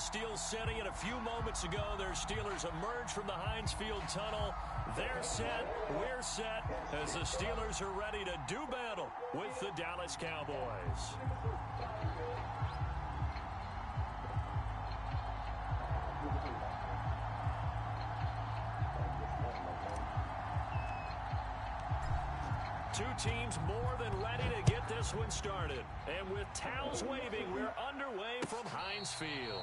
Steel City, and a few moments ago, their Steelers emerged from the Heinz Field tunnel. They're set, we're set, as the Steelers are ready to do battle with the Dallas Cowboys. Two teams more than ready to get this one started. And with towels waving, we're underway from Heinz Field.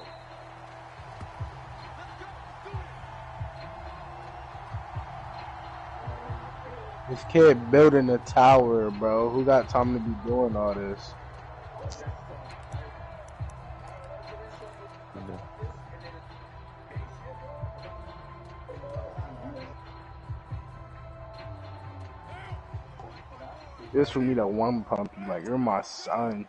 This kid building a tower, bro. Who got time to be doing all this? This for me to one pump you like you're my son.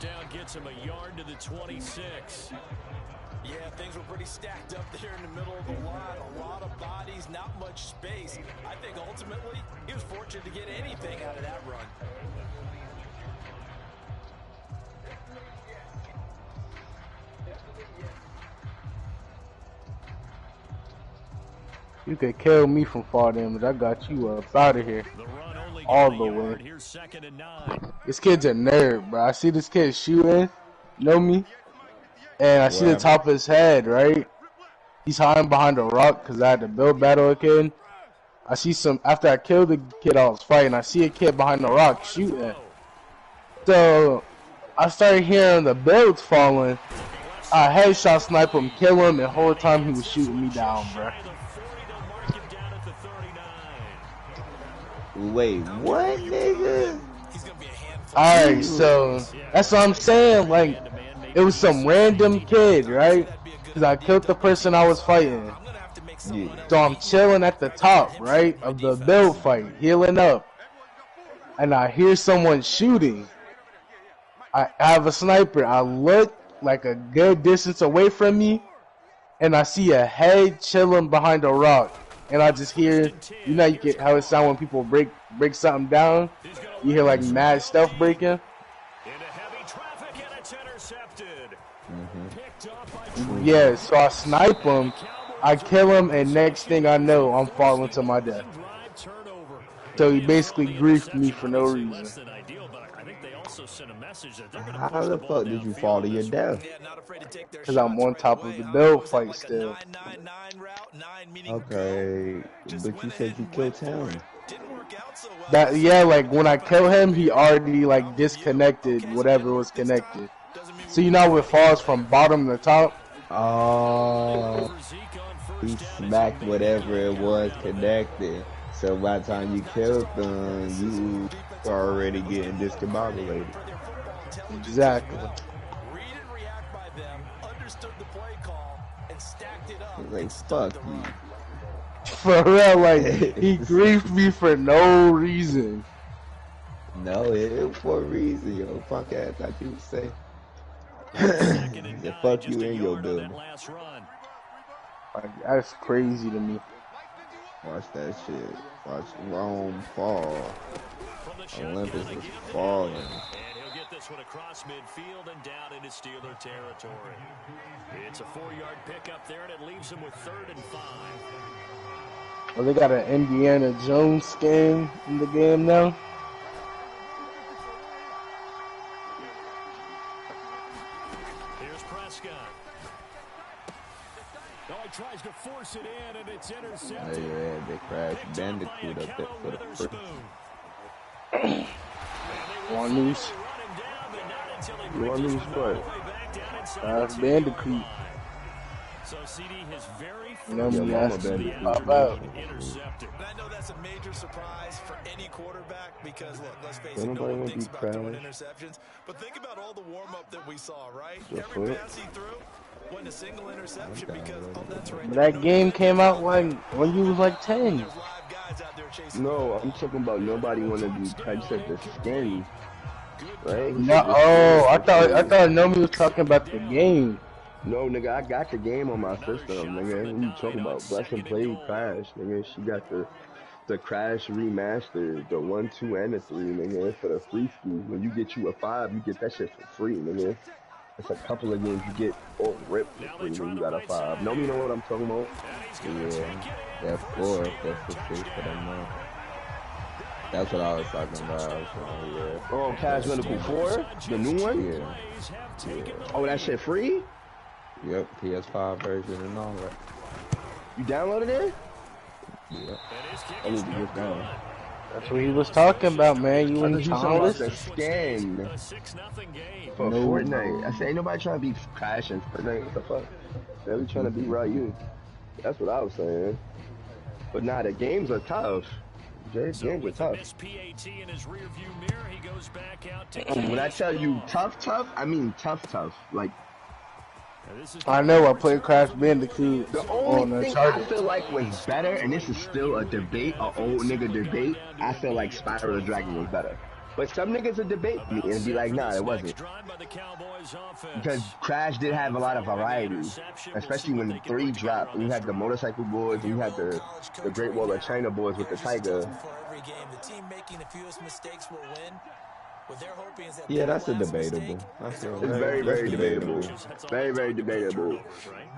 Down gets him a yard to the 26. Yeah, things were pretty stacked up there in the middle of the lot. A lot of bodies, not much space. I think ultimately he was fortunate to get anything out of that run. You could kill me from fall damage. I got you up out of here. All the way. This kid's a nerd, bro. I see this kid shooting, know me, and I see the top of his head, right? He's hiding behind a rock because I had to build battle a kid. I see some, after I killed the kid I was fighting, I see a kid behind the rock shooting. So I started hearing the builds falling. I headshot snipe him, kill him, and the whole time he was shooting me down, bro. Wait, what, nigga? Alright, so that's what I'm saying. Like, it was some random kid, right? Because I killed the person I was fighting. Yeah. So I'm chilling at the top, right, of the build fight, healing up. And I hear someone shooting. I have a sniper. I look like a good distance away from me, and I see a head chilling behind a rock. And I just hear, you know, you get how it sounds when people break something down. You hear like mad stuff breaking. Yeah, so I snipe him, I kill him, and next thing I know, I'm falling to my death. So he basically griefed me for no reason. How the fuck did you fall to your death? Because I'm on top of the build fight still. Okay, but you said you killed him. That, yeah, like when I kill him, he already like disconnected whatever was connected. So you know it falls from bottom to top? Oh, he smacked whatever it was connected. So by the time you killed them, you were already getting discombobulated. Exactly. Like, fuck you. For real, like, he griefed me for no reason. No, it was for a reason, yo. Fuck ass, like you would say. Yeah, fuck you in your building. Like, that's crazy to me. Watch that shit. Watch Rome fall. Olympus is falling. And he'll get this one across midfield and down into Steeler territory. It's a 4-yard pickup there, and it leaves him with 3rd and 5. Well, they got an Indiana Jones skin in the game now. Here's Prescott. Oh, he tries to force it in, and it's intercepted. Yeah, they crashed Bandicoot up there for the first. Want news? You want news what? Bandicoot. So CD, his very You know me, Yeah, that's Bandicoot. pop out. intercepted. And I know that's a major surprise for any quarterback because, look, let's face it, Don't no nobody one wanna thinks be about throwing proud. interceptions. But think about all the warm-up that we saw, right? Your Every foot. pass he threw went a single interception Okay. because, oh, that's right. That game came out like when you was like 10. There's live guys out there chasing No, I'm talking about nobody want to do types at the skin. right? No, oh, I thought Nomi was talking about the game. No, nigga, I got the game on my system, nigga. What you talking about? Blessing played Crash, nigga. She got the Crash remastered, the 1, 2, and the 3, nigga, for the free ski. When you get you a 5, you get that shit for free, nigga. It's a couple of games you get all ripped for free when you got a 5. No, you know what I'm talking about? Yeah, that 4 plus the 6 for the month. That's what I was talking about. Yeah. Oh, Cash Medical 4? The new one? Yeah. Oh, that shit free? Yep, PS5 version and all that. You downloaded it? Yep. I need to get down. That's what he was talking about, man. You and Thomas. The skin for Fortnite. I said, ain't nobody trying to be Crash in Fortnite. What the fuck? They're really trying to be Ryu. That's what I was saying. But nah, the games are tough. Games are tough. When I tell you tough, I mean tough. Like, I know I played Crash Bandicoot the on only thing Uncharted. I feel like was better, and this is still a debate, an old nigga debate, I feel like Spyro the Dragon was better. But some niggas would debate me and be like, nah, it wasn't. Because Crash did have a lot of variety, especially when 3 dropped, and you had the motorcycle boys, and you had the Great Wall of China boys with the Tiger. Yeah, that's a debatable. It's very, very debatable. Very, very debatable.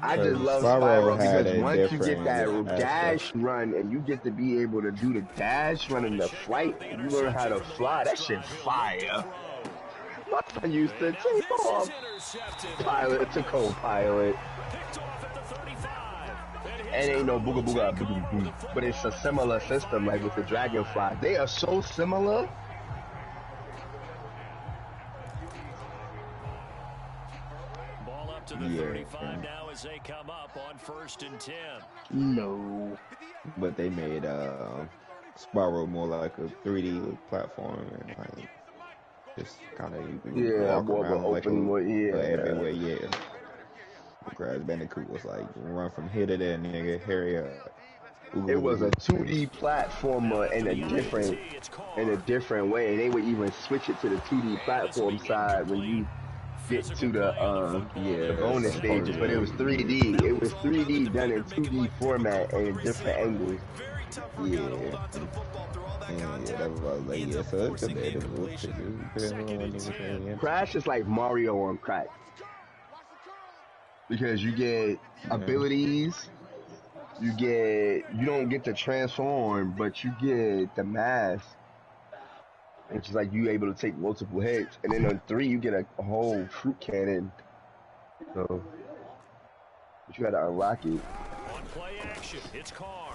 I just love Spyro because once you get that dash run and you get to be able to do the dash run in the flight, you learn how to fly. That shit fire. My son used to take off pilot to co-pilot. And ain't no booga booga, but it's a similar system like with the Dragonfly. They are so similar. To the 35 now as they come up on 1st and 10. No. But they made Spyro more like a 3D platform and like just kind of walk around like everywhere. Yeah. Crash Bandicoot was like run from here to there, nigga. Hurry up. It was a 2D platformer in a different way. And they would even switch it to the 2D platform side when you get to the bonus stages, but it was 3D. It was 3D done in 2D format and in different angles. That was like, so it's debatable. Crash is like Mario on crack. Because you get abilities, you don't get to transform, but you get the mask. It's just like you able to take multiple hits, and then on 3 you get a whole fruit cannon. So, but you gotta unlock it. On play action, it's Carr.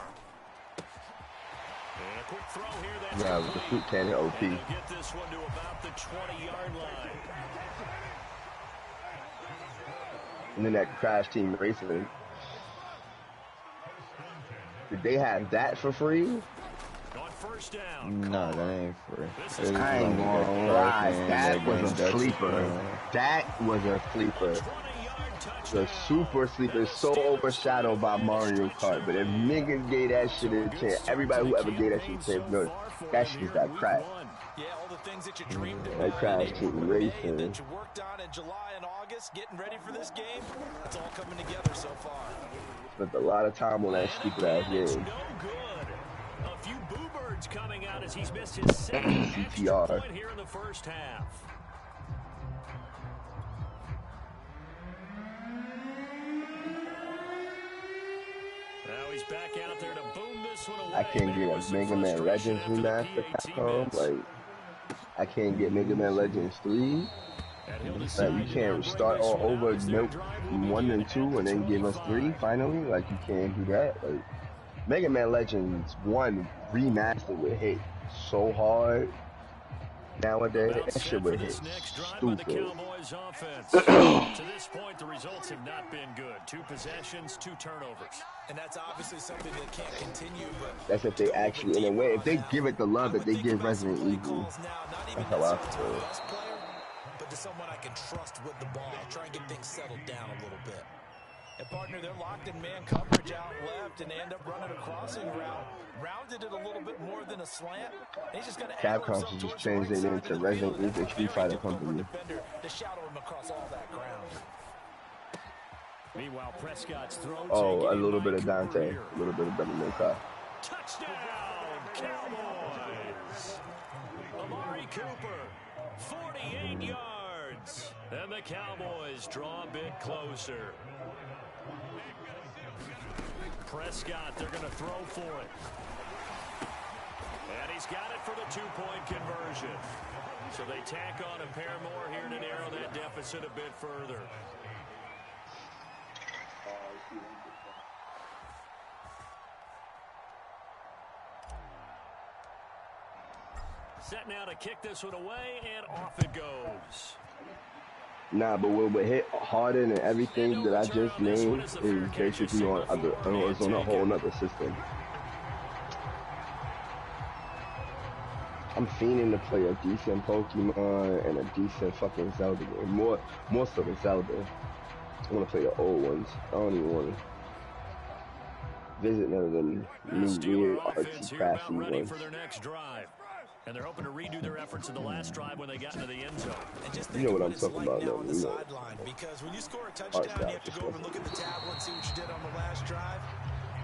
And a quick throw here. Yeah, with the fruit cannon OP. Get this one to about the 20-yard line. And then that Crash Team Racing. Did they have that for free? No, that ain't free. I ain't gonna lie, that was a sleeper. That was a sleeper. The super sleeper is so overshadowed by Mario Kart, but if niggas gave that shit a chance, everybody who ever gave that shit a chance knows that shit is that Crash. That Crash Team Racing. That you worked on in July and August, getting ready for this game. It's all coming together so far. Spent a lot of time on that stupid ass game. A few boo birds coming out as he's missed his second extra point here in the first half. Now he's back out there to boom this one away. I can't get a Mega Man Legends remaster Capcom. Like, I can't get Mega Man Legends 3. Like, you can't start all over, milk 1 and 2, and then give us 3 finally. Like, you can't do that. Like, Mega Man Legends 1 remastered would hit so hard nowadays. That shit would hit stupid. To this point, the results have not been good. 2 possessions, 2 turnovers. And that's obviously something that can't continue, but that's if they actually, in a way, if they give it the love that they give Resident Evil. That's how I feel. But to someone I can trust with the ball, try and get things settled down a little bit. And partner, they're locked in man coverage out left, and they end up running a crossing route. Rounded it a little bit more than a slant. He's just going to Capcom should just translate into Resident Evil Street Fighter Company. To shadow him across all that ground. Meanwhile, Prescott's throw. Oh, a little bit of Dante, a little bit of Dominica. Touchdown, Cowboys! Amari Cooper, 48 yards. And the Cowboys draw a bit closer. Prescott, they're going to throw for it. And he's got it for the two-point conversion. So they tack on a pair more here to narrow that deficit a bit further. Set now to kick this one away, and off it goes. Nah, but what hit harder than everything that I just named is basically on a whole nother system. I'm fiending to play a decent Pokemon and a decent fucking Zelda game. More so than Zelda. I want to play the old ones. I don't even want to visit none of them new weird artsy crafty ones. For their next drive. And they're hoping to redo their efforts in the last drive when they got into the end zone. And just you know what I'm talking about, now on the sideline, because when you score a touchdown, you have to go over and look at the tablet and see what you did on the last drive.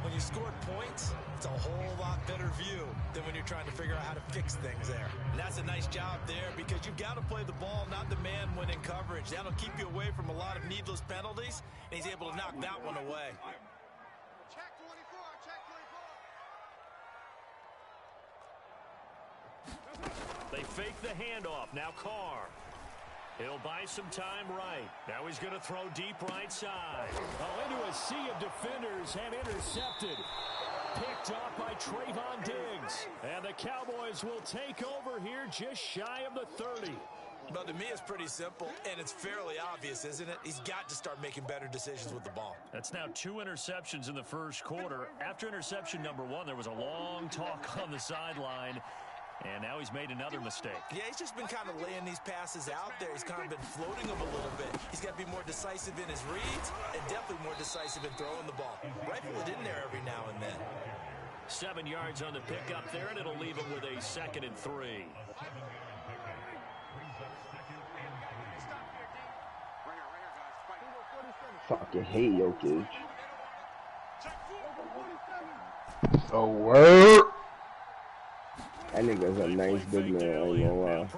When you scored points, it's a whole lot better view than when you're trying to figure out how to fix things there. And that's a nice job there, because you've got to play the ball, not the man when in coverage. That'll keep you away from a lot of needless penalties, and he's able to knock that one away. They fake the handoff. Now Carr. He'll buy some time right. Now he's going to throw deep right side. Oh, into a sea of defenders and intercepted. Picked off by Trayvon Diggs. And the Cowboys will take over here just shy of the 30. But to me, it's pretty simple, and it's fairly obvious, isn't it? He's got to start making better decisions with the ball. That's now 2 interceptions in the first quarter. After interception number 1, there was a long talk on the sideline. And now he's made another mistake. Yeah, he's just been kind of laying these passes out there. He's kind of been floating them a little bit. He's got to be more decisive in his reads and definitely more decisive in throwing the ball. Rifle it in there every now and then. 7 yards on the pickup there, and it'll leave him with a 2nd and 3. Fucking hate Jokic. Oh, word. That nigga's a nice big man, I ain't gonna lie. And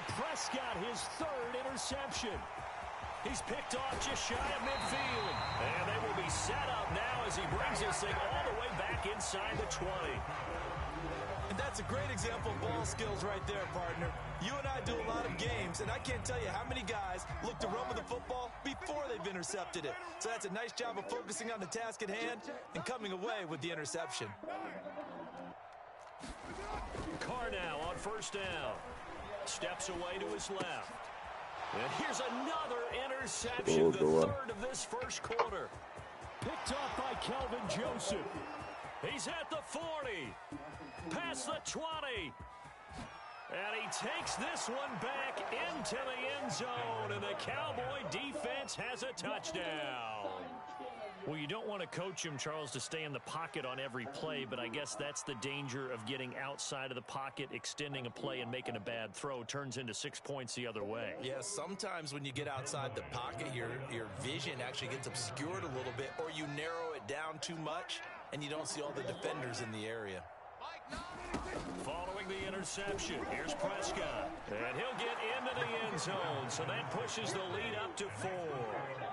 Prescott, his 3rd interception. He's picked off just shy of midfield. And they will be set up now as he brings this thing all the way back inside the 20. And that's a great example of ball skills right there, partner. You and I do a lot of games, and I can't tell you how many guys look to run with the football before they've intercepted it. So that's a nice job of focusing on the task at hand and coming away with the interception. Carr now on 1st down. Steps away to his left. And here's another interception, the 3rd of this first quarter. Picked off by Kelvin Joseph. He's at the 40. Past the 20. And he takes this one back into the end zone. And the Cowboy defense has a touchdown. Well, you don't want to coach him, Charles, to stay in the pocket on every play, but I guess that's the danger of getting outside of the pocket, extending a play, and making a bad throw. Turns into 6 points the other way. Yeah, sometimes when you get outside the pocket, your vision actually gets obscured a little bit, or you narrow it down too much, and you don't see all the defenders in the area. Following the interception, here's Prescott. And he'll get into the end zone, so that pushes the lead up to 4.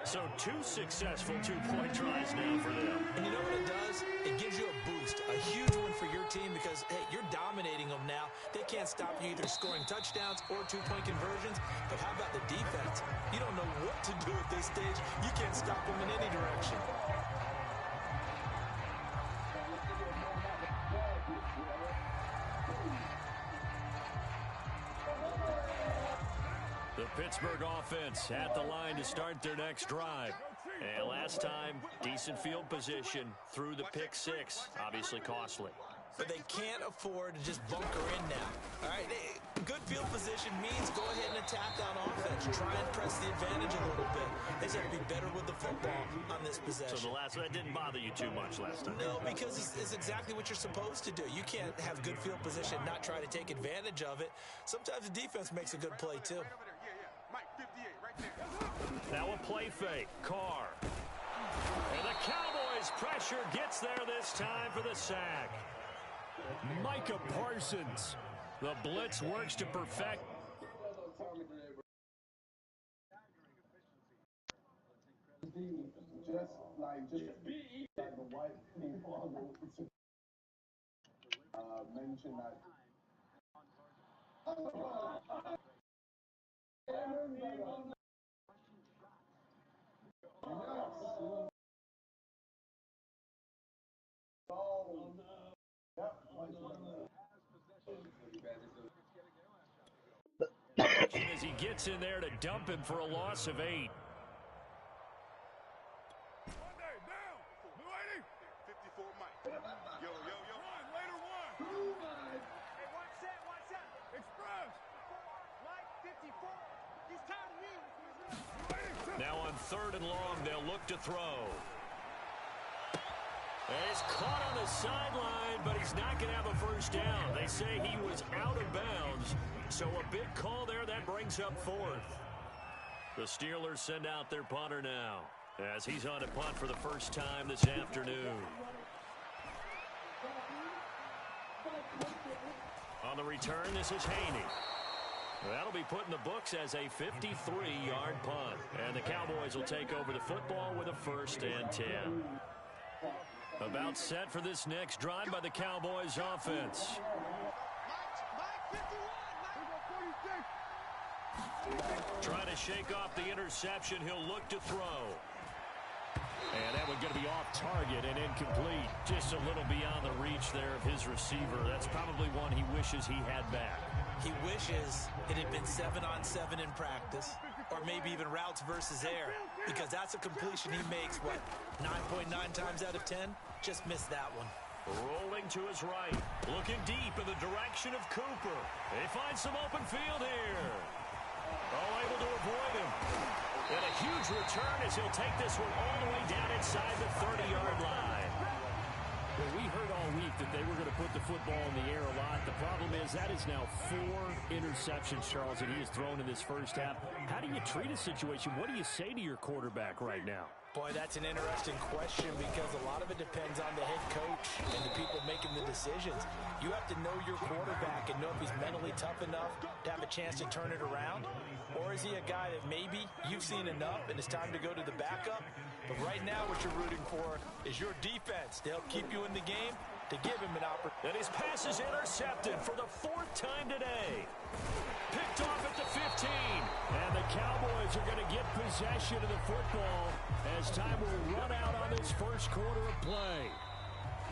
So 2 successful 2-point tries now for them. And you know what it does? It gives you a boost, a huge one for your team because, hey, you're dominating them now. They can't stop you either scoring touchdowns or 2-point conversions. But how about the defense? You don't know what to do at this stage. You can't stop them in any direction. The Pittsburgh offense at the line to start their next drive. And last time, decent field position through the pick 6. Obviously costly. But they can't afford to just bunker in now. All right, good field position means go ahead and attack on offense. to try and press the advantage a little bit. They just have to be better with the football on this possession. So the last one, that didn't bother you too much last time? No, because it's exactly what you're supposed to do. You can't have good field position and not try to take advantage of it. Sometimes the defense makes a good play, too. Now a play fake. Carr. And the Cowboys' pressure gets there this time for the sack. Micah Parsons. The blitz works to perfect. Mention that. As he gets in there to dump him for a loss of 8. Now on 3rd and long, they'll look to throw. He's caught on the sideline, but he's not going to have a first down. They say he was out of bounds, so a big call there. That brings up 4th. The Steelers send out their punter now, as he's on to punt for the first time this afternoon. On the return, this is Haney. That'll be put in the books as a 53-yard punt. And the Cowboys will take over the football with a 1st and 10. About set for this next drive by the Cowboys offense. Trying to shake off the interception. He'll look to throw. And that one's going to be off target and incomplete. Just a little beyond the reach there of his receiver. That's probably one he wishes he had back. He wishes it had been 7-on-7 in practice, or maybe even routes versus air, because that's a completion he makes, 9.9 times out of 10? Just missed that one. Rolling to his right, looking deep in the direction of Cooper. They find some open field here. Able to avoid him. And a huge return as he'll take this one all the way down inside the 30-yard line. Well, we heard all week that they were going to put the football in the air a lot. The problem is that is now 4 interceptions, Charles, that he has thrown in this first half. How do you treat a situation? What do you say to your quarterback right now? Boy, that's an interesting question because a lot of it depends on the head coach and the people making the decisions. You have to know your quarterback and know if he's mentally tough enough to have a chance to turn it around. Or is he a guy that maybe you've seen enough and it's time to go to the backup? But right now what you're rooting for is your defense to help keep you in the game, to give him an opportunity. And his pass is intercepted for the 4th time today. Picked off at the 15. And the Cowboys are going to get possession of the football as time will run out on this first quarter of play.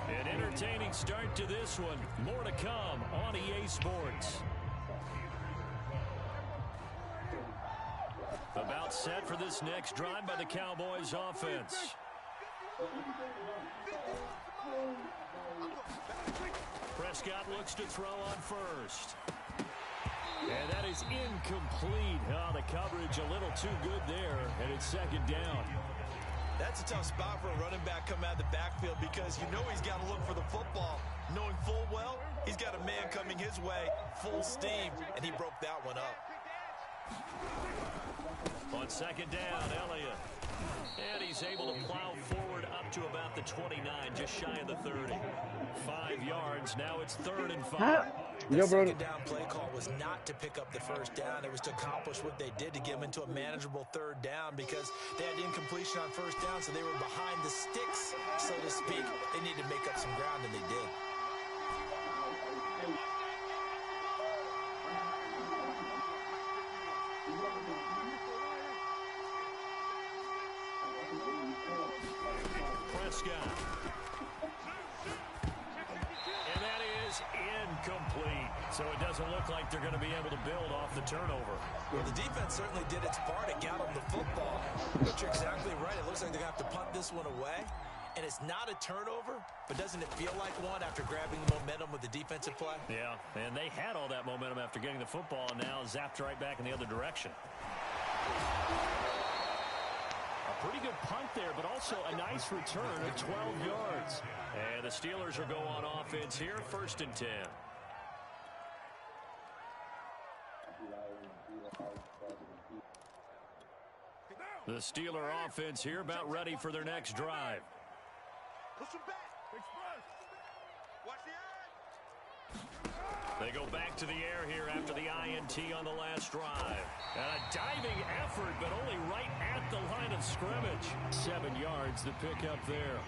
An entertaining start to this one. More to come on EA Sports. About set for this next drive by the Cowboys offense. Prescott looks to throw on 1st. And that is incomplete. Oh, the coverage a little too good there, and it's 2nd down. That's a tough spot for a running back coming out of the backfield because you know he's got to look for the football, knowing full well he's got a man coming his way, full steam, and he broke that one up. On 2nd down, Elliott. And he's able to plow forward up to about the 29, just shy of the 30. 5 yards, now it's 3rd and 5. The 2nd down play call was not to pick up the 1st down. It was to accomplish what they did to get them into a manageable 3rd down because they had incompletion on 1st down, so they were behind the sticks, so to speak. They needed to make up some ground, and they did. Prescott. And that is incomplete. So it doesn't look like they're going to be able to build off the turnover. Well, the defense certainly did its part. It got them the football. But you're exactly right. It looks like they're going to have to punt this one away. And it's not a turnover, but doesn't it feel like one after grabbing the momentum with the defensive play? Yeah, and they had all that momentum after getting the football and now zapped right back in the other direction. A pretty good punt there, but also a nice return of 12 yards. And the Steelers will go on offense here, 1st and 10. The Steeler offense here about ready for their next drive. They go back to the air here after the INT on the last drive. And a diving effort, but only right at the line of scrimmage. 7 yards, the pickup there.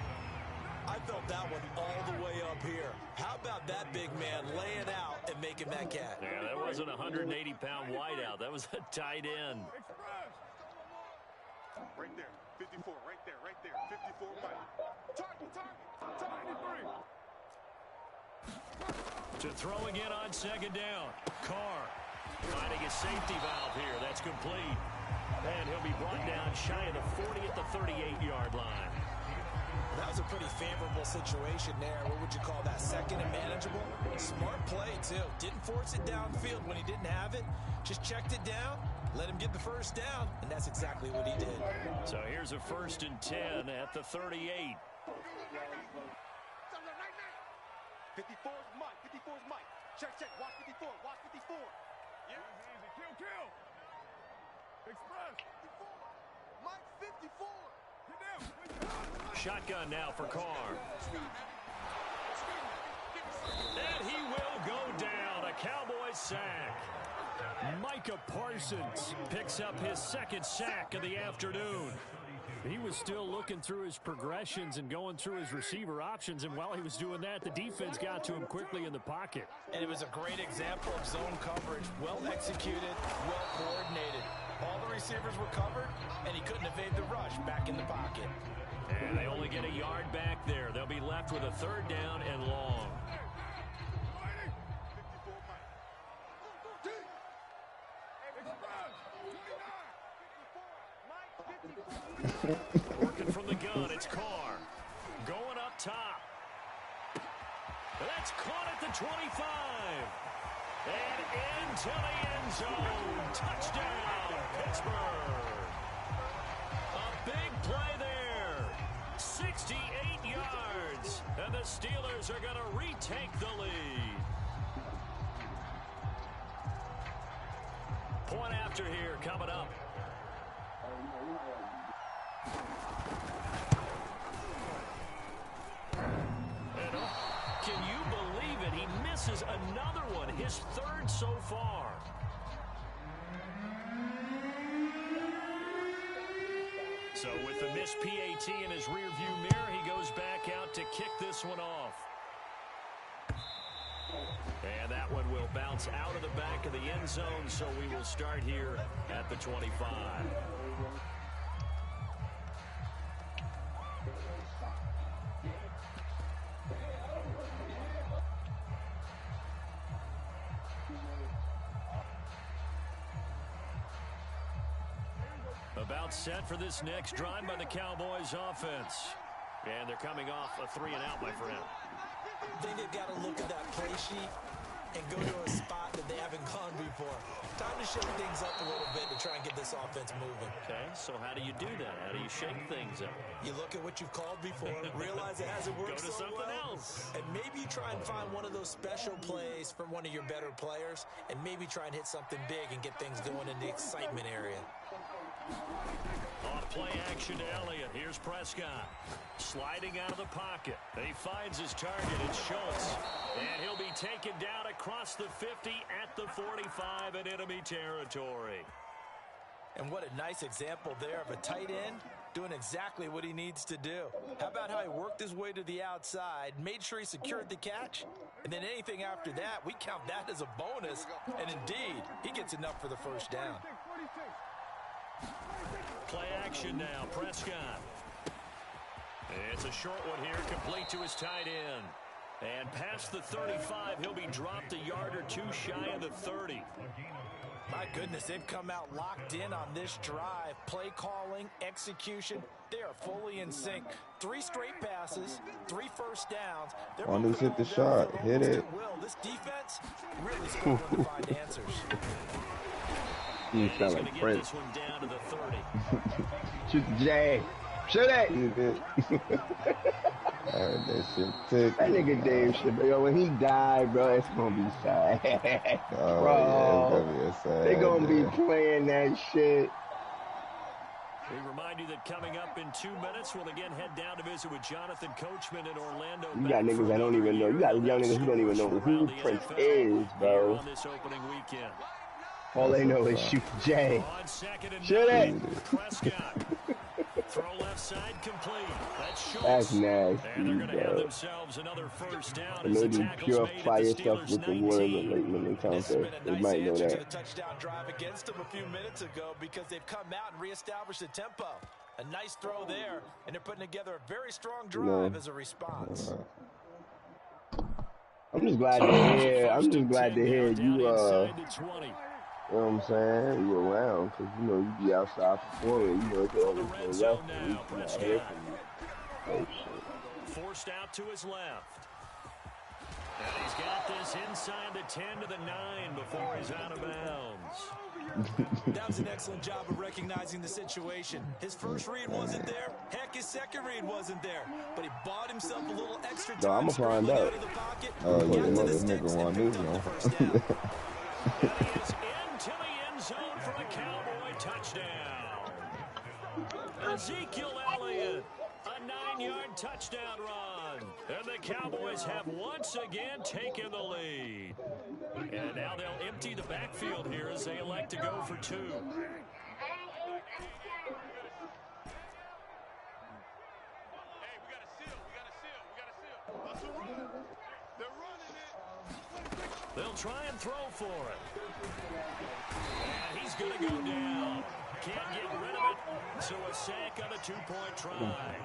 I felt that one all the way up here. How about that big man laying out and making that catch? Yeah, that wasn't a 180-pound wideout. That was a tight end. Right there, 54, right there, 54, Mike. Target, 93. To throw again on 2nd down. Carr finding a safety valve here. That's complete. And he'll be brought down shy of the 40 at the 38-yard line. That was a pretty favorable situation there. What would you call that? 2nd and manageable? Smart play, too. Didn't force it downfield when he didn't have it. Just checked it down, let him get the 1st down, and that's exactly what he did. So here's a 1st and 10 at the 38. 54's Mike. 54's Mike. Check. Watch 54. Watch 54. Yeah. Easy. Kill. Express. 54. Mike 54. Get down. Shotgun now for Carr. And he will go down. A Cowboys sack. Micah Parsons picks up his 2nd sack of the afternoon. He was still looking through his progressions and going through his receiver options, and while he was doing that, the defense got to him quickly in the pocket. And it was a great example of zone coverage. Well executed, well coordinated. All the receivers were covered, and he couldn't evade the rush back in the pocket. And they only get a yard back there. They'll be left with a 3rd down and long. Working from the gun, it's Carr. Going up top. That's caught at the 25. And into the end zone. Touchdown, Pittsburgh. A big play there. 68 yards. And the Steelers are going to retake the lead. Point after here coming up. Can you believe it? He misses another one, his 3rd so far. So with the missed PAT in his rearview mirror, he goes back out to kick this one off. And that one will bounce out of the back of the end zone, so we will start here at the 25. About set for this next drive by the Cowboys offense. And they're coming off a 3-and-out, my friend. I think they've got to look at that play sheet and go to a spot that they haven't gone before. Time to shake things up a little bit to try and get this offense moving. Okay, so how do you do that? How do you shake things up? You look at what you've called before, realize it hasn't worked Go to something else. And maybe you try and find one of those special plays from one of your better players, and maybe try and hit something big and get things going in the excitement area. Off play action to Elliott. Here's Prescott. Sliding out of the pocket. He finds his target. It's Schultz. And he'll be taken down across the 50 at the 45 in enemy territory. And what a nice example there of a tight end doing exactly what he needs to do. How about how he worked his way to the outside, made sure he secured the catch, and then anything after that, we count that as a bonus. And indeed, he gets enough for the 1st down. Play action now, Prescott. It's a short one here, complete to his tight end. And past the 35, he'll be dropped a yard or two shy of the 30. My goodness, they've come out locked in on this drive. Play calling, execution, they are fully in sync. 3 straight passes, 3 1st downs. Wonders hit the shot, hit it. This defense really struggling to find answers. You sound like Prince. Shoot the J. Shoot it! That nigga Dave shit, bro. Yo, when he died, bro, it's gonna be sad. Oh, bro, yeah, it's gonna be a sad they gonna be playing that shit. We remind you that coming up in 2 minutes, we'll again head down to visit with Jonathan Coachman in Orlando. You got niggas that don't even know. You got young niggas who don't even know who Prince is, bro. All they know is shoot J. Shoot it! Throw left side complete. That's nasty, and they're going to have bro. themselves another first down. And they do purify yourself with the water in the late encounter. They might know that. To the touchdown drive against them a few minutes ago because they've come out and reestablished the tempo. A nice throw there, and they're putting together a very strong drive as a response. I'm just glad to hear. I'm just glad to hear you. You know what I'm saying? You around, because, you know, you be outside performing. You know, it's always been rough. You not hear from you. Oh, shit. Forced out to his left. And he's got this inside the 10 to the 9 before he's out of bounds. That was an excellent job of recognizing the situation. His first read wasn't there. Heck, his second read wasn't there. But he bought himself a little extra time. No, I'm going to find out. Oh, yeah, this nigga want news, you know. And he is into the end zone for a Cowboy touchdown. Ezekiel Elliott, a 9-yard touchdown run. And the Cowboys have once again taken the lead. And now they'll empty the backfield here as they elect to go for 2. Hey, we got a seal. Hustle run. They're running it. They'll try and throw for it. And he's going to go down. Can't get rid of it. So a sack on a 2-point try.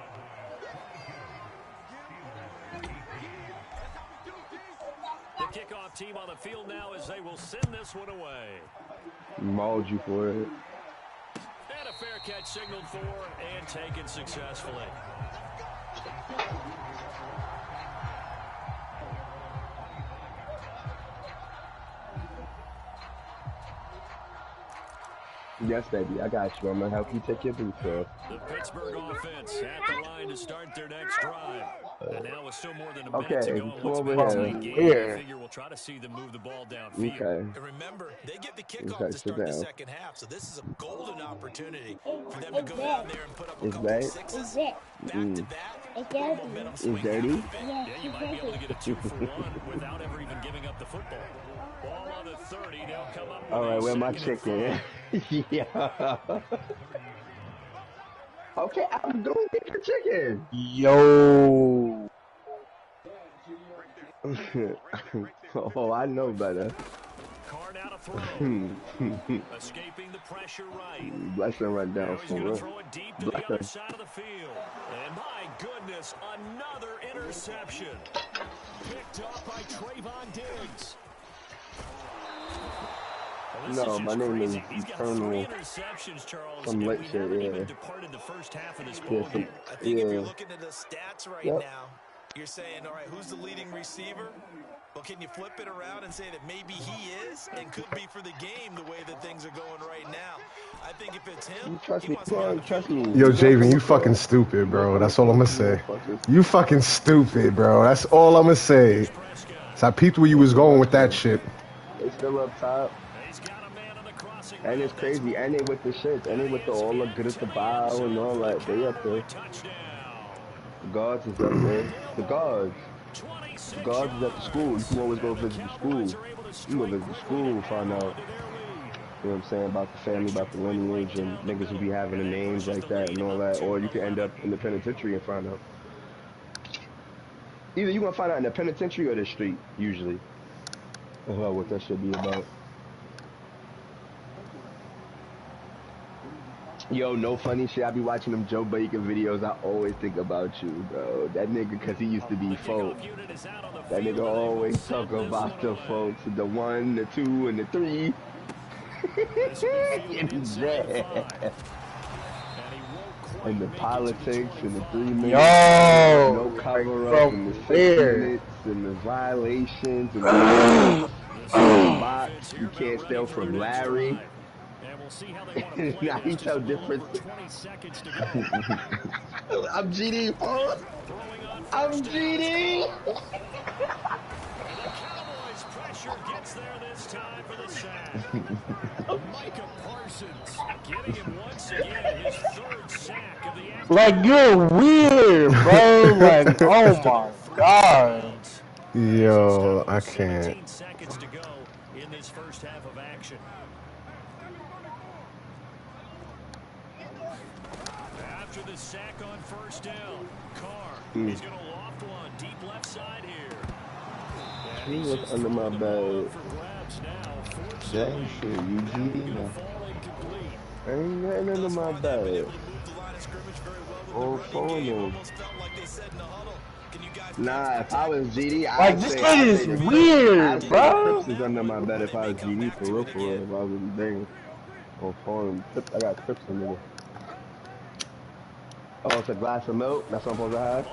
The kickoff team on the field now as they will send this one away. Mauled you for it. And a fair catch signaled for and taken successfully. Yes, baby, I got you. I'm going to help you take your boots off. The Pittsburgh offense at the line to start their next drive. And now with still more than a minute to go. Come over here. I figure we'll try to see them move the ball downfield. Okay. And remember, they get the kickoff to start the second half, so this is a golden opportunity for them to go down there and put up a couple of sixes. Back to back. It's dirty. Yeah, you might be able to get a 2-for-1 without ever even giving up the football. Ball on the 30, they'll come up with all right, where my chicken? Yeah. Okay, I'm going to get your chicken. Yo. Oh, I know better. Card out of throw. Escaping the pressure right. Bless him right down for real. Throw it deep to the other side of the field. And my goodness, another interception. Picked up by Trayvon Diggs. No, my name is Eternal. Some lit shit, yeah. I think if you're looking at the stats right now, you're saying, all right, who's the leading receiver? Well, can you flip it around and say that maybe he is and could be for the game the way that things are going right now? I think if it's him, trust me. Yo, Javen, you fucking stupid, bro. That's all I'm gonna say. You fucking stupid, bro. That's all I'm gonna say. So I peeped where you was going with that shit. They still up top. And it's crazy. And they with the shit. And they with the all the good at the bow and all that. They up there. The guards is up there. The guards. The guards is at the school. You can always go visit the school. You can go visit the school, find out, you know what I'm saying, about the family, about the lineage, and niggas who be having the names like that and all that. Or you can end up in the penitentiary and find out. Either you're going to find out in the penitentiary or the street, usually. What that should be about. Yo, no funny shit. I be watching them Joe Bacon videos. I always think about you, bro. That nigga, because he used to be folk. That nigga always talk about the folks. The 1, the 2, and the 3. And the politics and the 3 minutes. Yo! No cover up and the 6 minutes and the violations and the box. You can't steal from Larry. And we'll see how they want to play Nah, this. he Just tell a little different. over 20 seconds to go. I'm GD. Oh, I'm GD. Cowboys pressure gets there this time for the sack. Micah Parsons getting him once again, his third sack of the afternoon. Like, you're weird, bro. Like, oh my God. Yo, I can't. 17 seconds to go in this first half of action. After the sack on first down, Carr is going to loft one deep left side here. He was under my bed. Dang shit, you GD now. Ain't nothing under my bed. Oh, phone. Nah, if I was GD, Like, this kid is weird, bro. Crips is under my bed if I was GD, for real, for real. If I was dang. Oh, phone. I got Crips in there. Oh, it's a glass of milk? That's what I'm supposed to have?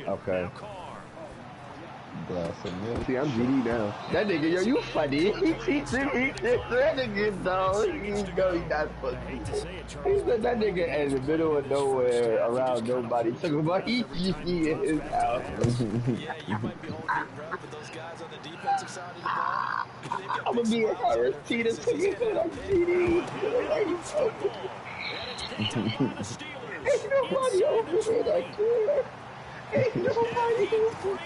Okay. Glass of milk. See, I'm GD now. That nigga, yo, you funny. He teaching me this. That nigga, though. He know he not funny. He said that nigga in the middle of nowhere, around nobody. Talking about he GD in his house. Yeah, you might be holding your breath, but those guys on the defensive side of the ball, I'm gonna be a Harris Teeter singing that I'm GD. Ain't nobody over there that care. Ain't nobody over there.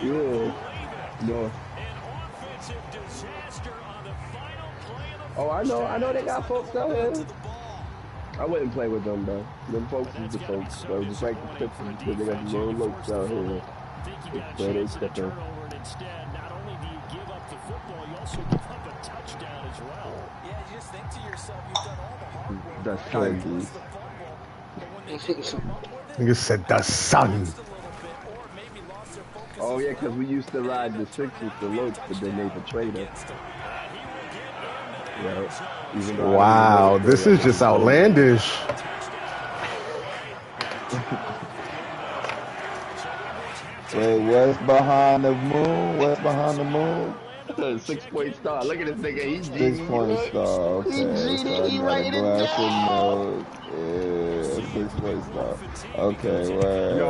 Yeah. No. Oh, I know they got folks out here. I wouldn't play with them though. Them folks is the folks. So just like the Pistons, because they got some little looks out here. Where they step in. Not only do you give up the football, you also give up a touchdown as well. Yeah, you just think to yourself, you've done all the hard work. That's crazy. Nigga said the sun. Oh yeah, because we used to ride the Sixers the Lopes, but then they betrayed us. Yeah. Wow, this is just outlandish. Wait, what's behind the moon? What's behind the moon? 6-point star. Look at this nigga. He's 6-point star. Okay, so I got a glass of milk. Yeah, 6-point star. Okay, well. Yo,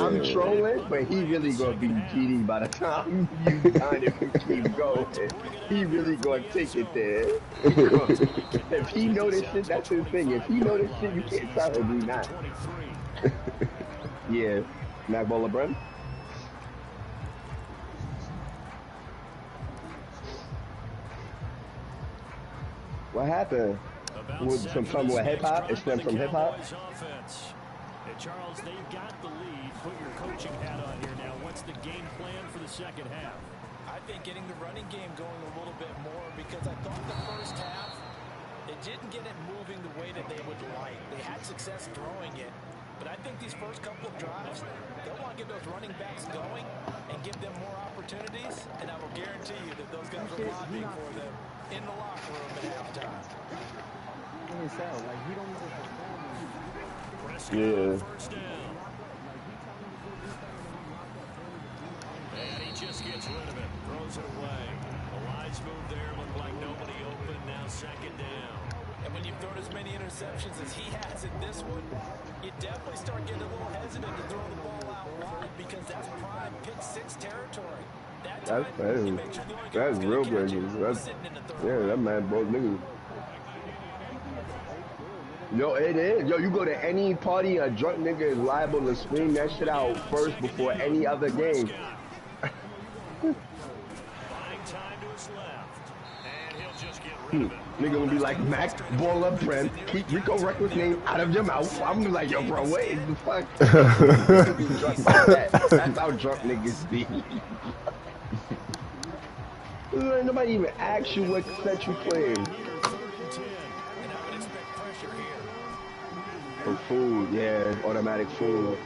I'm trolling, but he really gonna be GD by the time you kind of keep going. He really gonna take it there. If he know this shit, that's his thing. If he know this shit, you can't tell him he not. Yeah. Mac Ball LeBron? What happened? From somewhere hip-hop? It stemmed from hip-hop? Charles, they've got the lead. Put your coaching hat on here now. What's the game plan for the second half? I think getting the running game going a little bit more, because I thought the first half, it didn't get it moving the way that they would like. They had success throwing it, but I think these first couple of drives, they'll want to get those running backs going and give them more opportunities, and I will guarantee you that those guys are lobbying for them in the locker room at halftime. Yeah. And he just gets rid of it, throws it away. A wise move there, looked like nobody open, now second down. And when you've thrown as many interceptions as he has in this one, you definitely start getting a little hesitant to throw the ball out wide, because that's prime pick six territory. That's crazy. That's real crazy. Yeah, that man both niggas. Yo, it is. Yo, you go to any party, a drunk nigga is liable to scream that shit out first before any other game. Nigga gonna be like, Mac, ball up, friend. Keep Rico Reckless name out of your mouth. I'm gonna be like, yo, bro, what is the fuck? That's how drunk niggas be. Nobody even asks you what set you playing. For food, yeah, automatic food.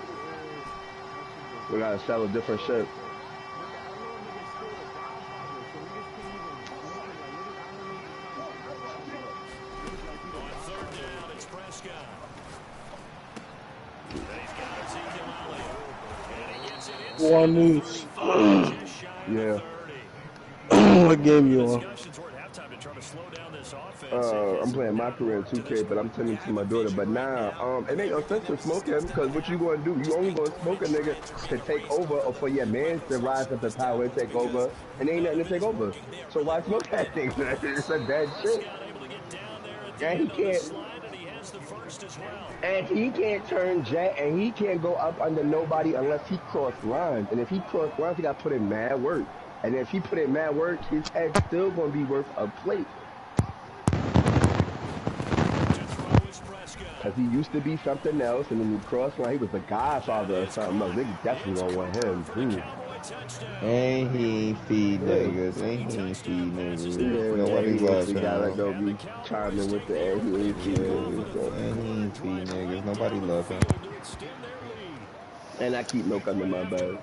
We gotta sell a different shit. One news. Yeah. What game you on? time to try to slow down this offense. I'm playing my career in 2K, but I'm telling to my daughter. But now, it ain't no sense to smoke him because what you gonna do? You only gonna smoke a nigga to take over or for your man to rise up to power and take over, and ain't nothing to take over. So why smoke that thing? It's a dead shit. And he can't. And he can't turn jet, and he can't go up under nobody unless he cross lines. And if he cross lines, he got to put in mad work. And if he put in mad work, his head's still going to be worth a plate. Because he used to be something else, and when he crossed line, he was the godfather or something else. They definitely going to want him, too. And he ain't feed niggas. And he ain't feed niggas. Yeah, nobody loves him. Gotta go be chiming with the and he ain't feed niggas. So. And he ain't feed niggas. Nobody loves him. And I keep milk under my bed.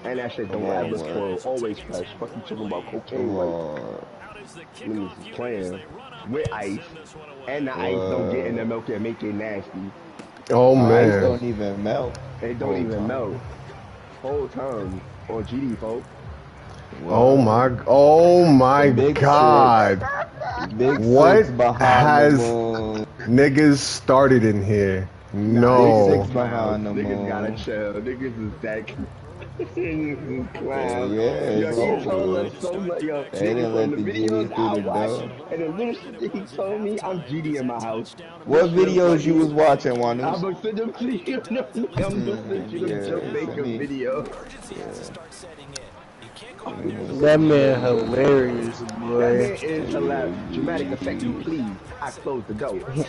And that shit don't ever spoil. Always fresh. Fuck you talking about cocaine. Niggas is playing with ice. And the ice don't get in the milk and make it nasty. Oh, man. Ice don't even melt. It don't even melt. Whole time. Or GD, folks. Oh my God. What has niggas started in here? No. Big six behind the niggas gotta chill. Niggas is that clown. Yeah, yo, he told us so much. Yo, they didn't let the videos I watched, door. and the little shit that he told me, I'm GD in my house. What videos you was watching, Juan? I'm gonna send them to you. I'm gonna send you the Joe Baker video. That man hilarious, boy. That man is hilarious. Dramatic effect, you please. I closed the door. He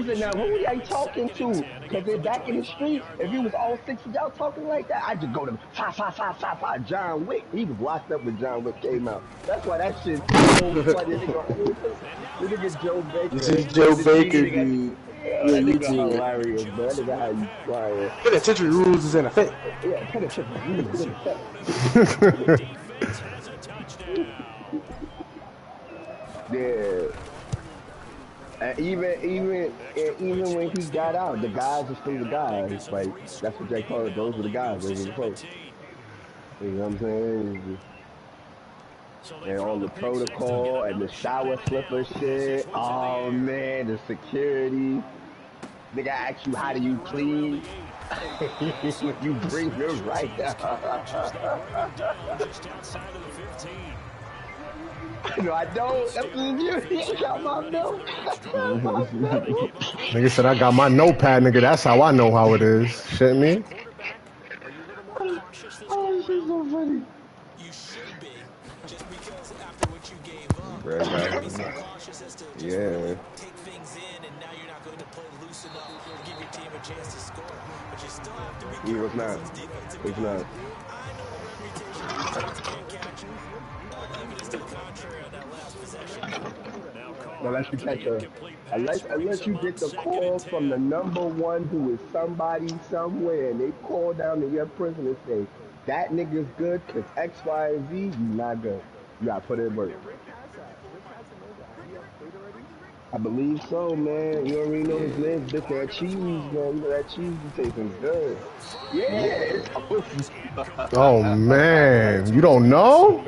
said, now who are you talking to? Because they're back in the street. If it was all six of y'all talking like that, I just go to John Wick. He was locked up when John Wick came out. That's why that shit's so funny. This nigga Joe Baker. This is Joe Baker, dude. Yeah, that nigga hilarious, bro. That nigga how you flying. Penitentiary rules is in effect. Yeah, penitentiary rules is in effect. Yeah. And even when he got out, the guys are still the guys. Like, that's what they call it. Those are the guys. Those are the folks. You know what I'm saying? And all the protocol and the shower slipper shit. Oh, man, the security. Nigga ask you, how do you clean? You bring your right down. No, I don't. That's the beauty. I got my milk. Nigga said I got my notepad, nigga. That's how I know how it is. Shit me. Oh, this is so funny. You should be, just because after what you gave up, you're be so cautious as to take things in, and now you're not going to play loose enough to give your team a chance to score. But you still have to be careful. He was not. He's not. I know the reputation can't catch you. Evidence to the contrary on that last possession. Unless you catch unless you get the call from the #1 who is somebody somewhere, and they call down to your prison and say, that nigga's good because X, Y, and Z, you not good. You gotta put in work. I believe so, man. You already know his name's Bit That Cheese, man. You know that cheese be tasting good. Yeah. Oh, man. You don't know?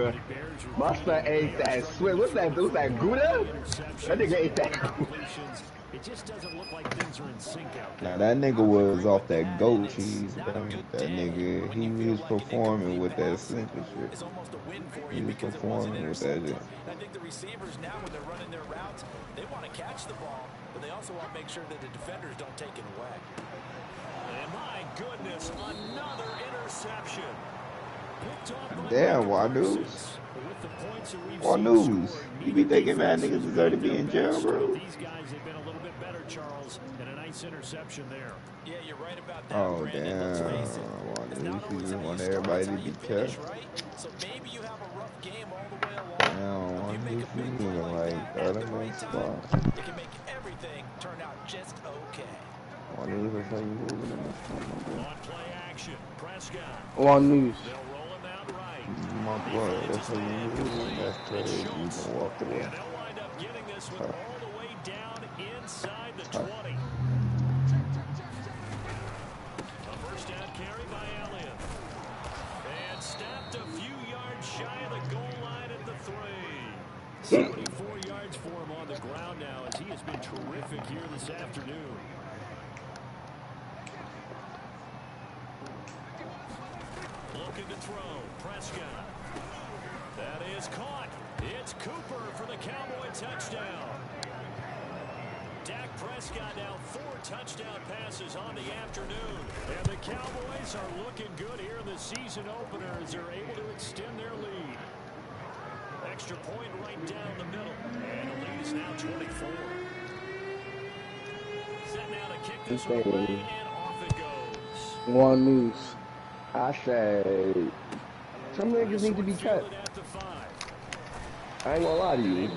My son ate that sweat. What's that? What's that, Gouda? That nigga ate that. It just doesn't look like things are in sync out there. Now that nigga was off that goat cheese. That nigga, he was performing with that simple shit. It's almost a win for He you was because it wasn't performing with that shit. I think the receivers now, when they're running their routes, they want to catch the ball, but they also want to make sure that the defenders don't take it away. And my goodness, another interception. Damn, Wadoos. Wadoos. You be thinking that niggas deserve to be in jail, bro? These guys have been a little bit better, Charles, and a nice interception there. Yeah, you're right about that. Oh, damn. Wadoos. You just want everybody to be kept. So maybe you have a rough game all the way along. Damn, Wadoos, you moving like third in the spot. It can make everything turn out just okay. Wadoos, that's how you moving in the spot. On play action, Prescott. On news. They'll roll him out right. My boy, that's how you moving. That's crazy. You can walk away. And they'll wind up getting this one all the way down inside the 20. A first down carry by Elliott. And stopped a few yards shy of the goal 74 yards for him on the ground now as he has been terrific here this afternoon. Looking to throw. Prescott. That is caught. It's Cooper for the Cowboy touchdown. Dak Prescott now 4 touchdown passes on the afternoon. And the Cowboys are looking good here in the season opener as they're able to extend their lead. Extra point right down the middle. And the lead is now 24. Set now to kick this one away, and off it goes. One news. I say some niggas need to be cut. I ain't gonna lie to you.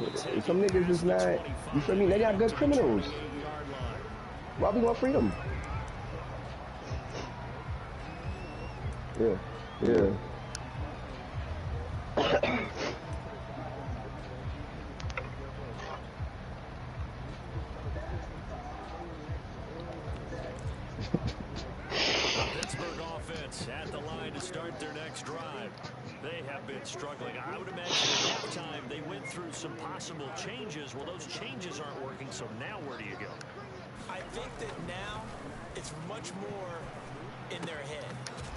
Some niggas is not, you feel me? They got good criminals. Why we gonna free them? Yeah. Pittsburgh offense at the line to start their next drive. They have been struggling. I would imagine at halftime they went through some possible changes. Well, those changes aren't working, so now where do you go? I think that now it's much more in their head.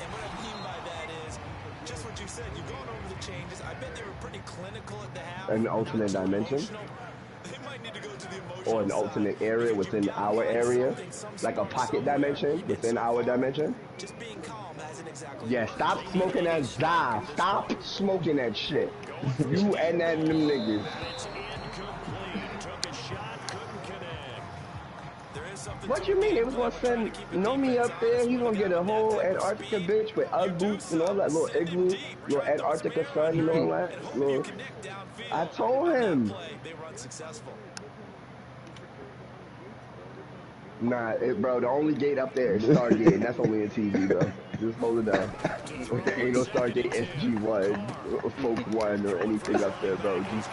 And what I mean by that is just what you said. You've gone over the changes. I bet they were pretty clinical at the half. An alternate dimension. They might need to go to the emotional or an alternate area within our area, like a pocket dimension within our dimension. Just being calm hasn't exactly. Yeah, stop smoking that Zah. Stop smoking that shit. You and that them niggas. What you mean? They was gonna send Nomi up there. He's gonna get a whole Antarctica bitch with Ugg boots and all that little igloo, little Antarctica sun and all that. Little, I told him. Nah, bro, the only gate up there is Stargate, and that's only in TV, bro. Just hold it down. There ain't no Stargate SG1, or Folk 1, or anything up there, bro. Just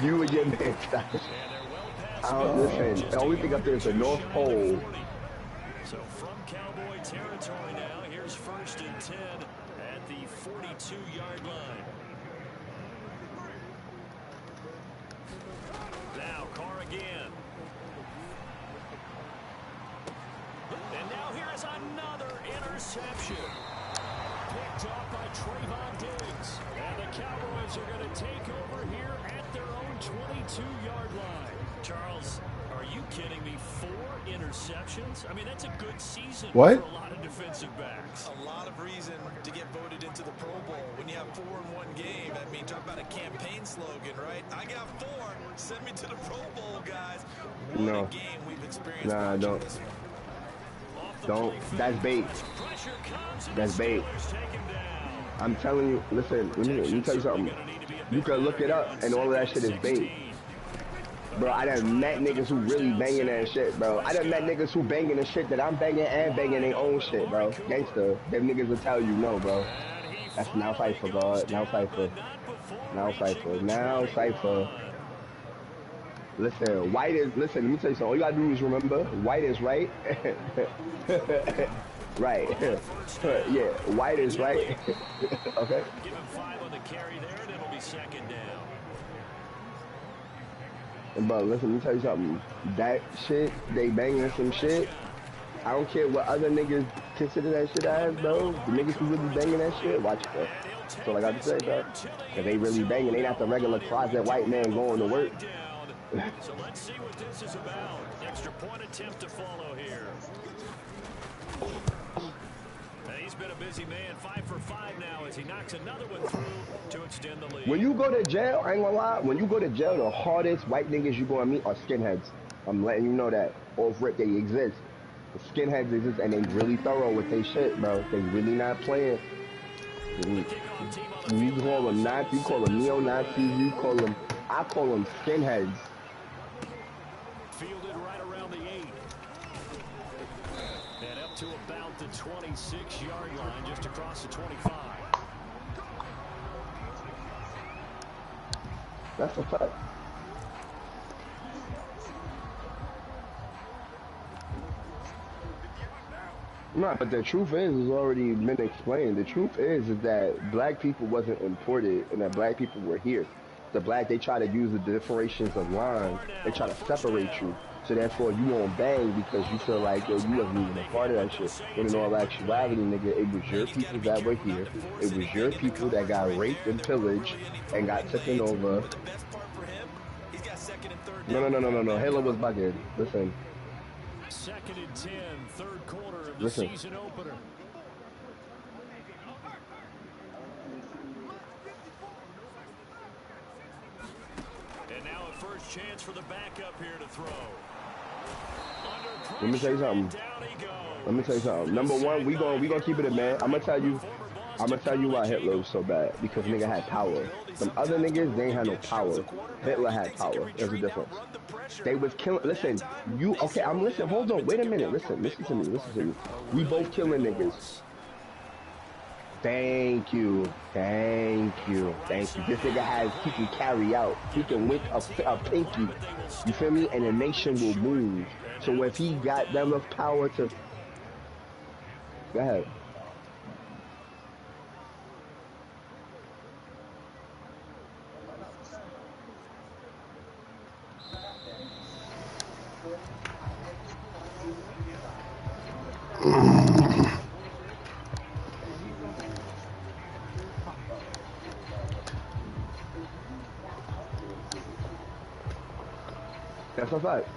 you and your man stop. Listen, the only thing up there is the North Pole. So from Cowboy territory now, here's 1st and 10 at the 42-yard line. Now Carr again. And now here's another interception. Picked off by Trayvon Diggs. And the Cowboys are going to take over here at their own 22-yard line. Charles, are you kidding me? 4 interceptions? I mean, that's a good season for a lot of defensive backs. A lot of reason to get voted into the Pro Bowl. When you have 4 in one game, I mean, talk about a campaign slogan, right? I got 4. Send me to the Pro Bowl, guys. What a game we've experienced. Nah, don't. That's bait. That's bait. I'm telling you, listen, let me tell you something. You can look it up, and all of that shit is bait. Bro, I done met niggas who really banging that shit, bro. I done met niggas who banging the shit that I'm banging and banging their own shit, bro. Gangsta. Them niggas will tell you no, bro. That's now Cypher, God. Now Cypher. Now Cypher. Now Cypher. Listen, white is, listen, let me tell you something. All you gotta do is remember, white is right. Right. Yeah, white is right. Okay? Give him 5 on the carry there, and it'll be 2nd down. Bro, listen, let me tell you something. That shit, they banging some shit. I don't care what other niggas consider that shit as, bro. The niggas who really banging that shit, watch it, bro. That's all I got to say, bro. If they really banging, they not the regular closet white man going to work. So let's see what this is about. Extra point attempt to follow here. And he's been a busy man. 5 for 5 now as he knocks another one through to extend the lead. When you go to jail, I ain't gonna lie, when you go to jail, the hardest white niggas you gonna meet are skinheads. I'm letting you know that. Off rip, they exist. The skinheads exist, and they really thorough with their shit, bro. They really not playing. You call them Nazis, you call them neo-Nazis, you call them, I call them skinheads. Fielded right around the 8. And up to about the 26-yard line, just across the 25. That's a fact. Nah, but the truth is, it's already been explained. The truth is that black people wasn't imported and that black people were here. the black, they try to use the differentiations of line. They try to separate you. So therefore, you won't bang because you feel like, yo, you wasn't even a part of that shit. When in all actuality, nigga, it was your people that were here. It was your people that got raped and pillaged and got taken over. No. Halo was bugging. Listen. 2nd and 10, third quarter of the Listen. season opener. And now a first chance for the backup here to throw. Let me tell you something. Number one, we gonna keep it in, man. I'm gonna tell you why Hitler was so bad. Because nigga had power. Some other niggas, they ain't had no power. Hitler had power. There's a difference. They was killing. Listen, I'm listening. Hold on. Wait a minute. Listen to me. We both killing niggas. Thank you. This nigga he can carry out. He can wink a pinky. You feel me? And the nation will move. So if he got that enough power to... Go ahead. That's a fact.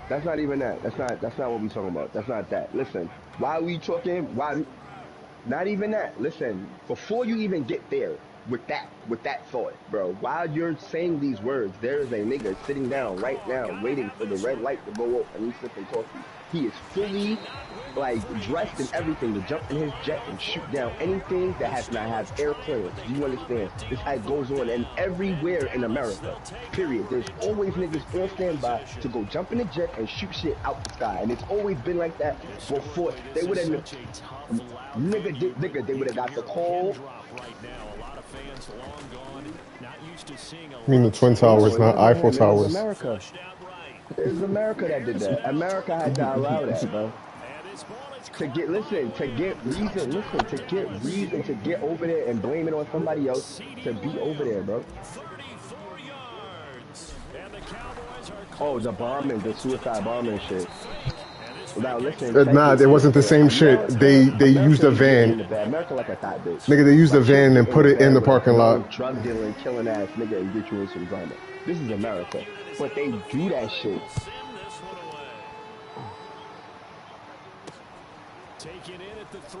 That's not even that. That's not what we talking about. That's not that. Listen, why are we talking? Why? Not even that. Listen, before you even get there with that thought, bro, while you're saying these words, there is a nigga sitting down right now waiting for the red light to go off and he's sipping coffee. He is fully dressed and everything to jump in his jet and shoot down anything that has not have air clearance. You understand? This goes on and everywhere in America. Period. There's always niggas on standby to go jump in the jet and shoot shit out the sky. And it's always been like that before. They would have they would have got the call. I mean the Twin Towers, not Eiffel Towers. It was America that did that. America had to allow that, bro. To get reason to get over there and blame it on somebody else to be over there, bro. Oh, the bombing, the suicide bombing shit. Now listen, nah, it wasn't the same shit. They used a van. America like a thot bitch. Nigga, they used a van and put it in the parking lot. Drug dealing, killing ass nigga and get you in some drama. This is America. But they do that shit. Taking in at the 3.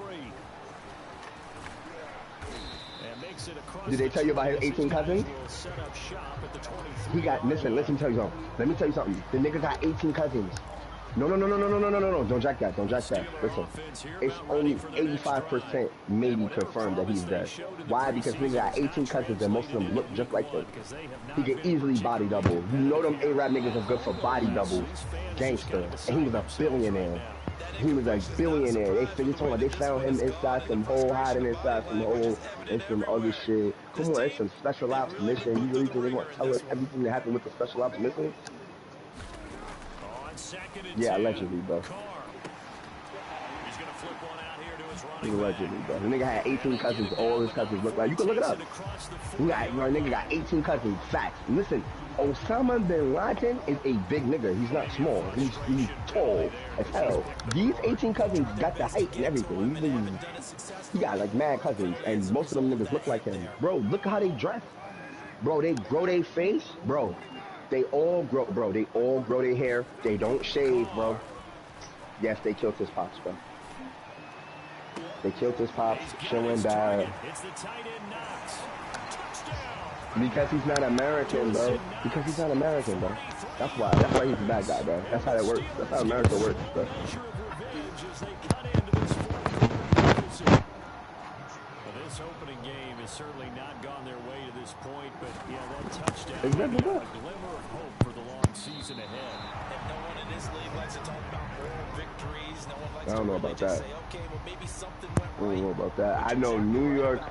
And makes it across. Did they tell you about his 18 cousins? He got, listen, let me tell you something. The nigga got 18 cousins. No. Don't jack that. Listen, it's only 85% maybe confirmed that he's dead. Why? Because nigga got 18 cousins and most of them look just like him. He can easily body double. You know them A-Rap niggas are good for body doubles. Gangster. And he was a billionaire. They found him inside some hole, hiding inside some hole and some other shit. Come on, it's some special ops mission. You really think they want to tell us everything that happened with the special ops mission? Yeah, allegedly, bro. Allegedly, bro. The nigga had 18 cousins. All his cousins look like. You can look it up. Nigga got 18 cousins. Facts. Listen, Osama bin Laden is a big nigga. He's not small. He's tall as hell. These 18 cousins got the height and everything. He got like mad cousins, and most of them niggas look like him. Bro, look how they dress. Bro, they grow their face. Bro. They all grow their hair. They don't shave, bro. Yes, they killed his pops, bro. They killed his pops. Shit went bad. Because he's not American, bro. That's why he's a bad guy, bro. That's how it works. That's how America works, bro. This opening game has certainly not gone their way to this point, but yeah, that touchdown a glimmer of hope for the long season ahead. And no one in this league likes to talk about moral victories. No one likes I don't know to about say, that. okay, well, maybe something went right. I don't know about that. I know New York.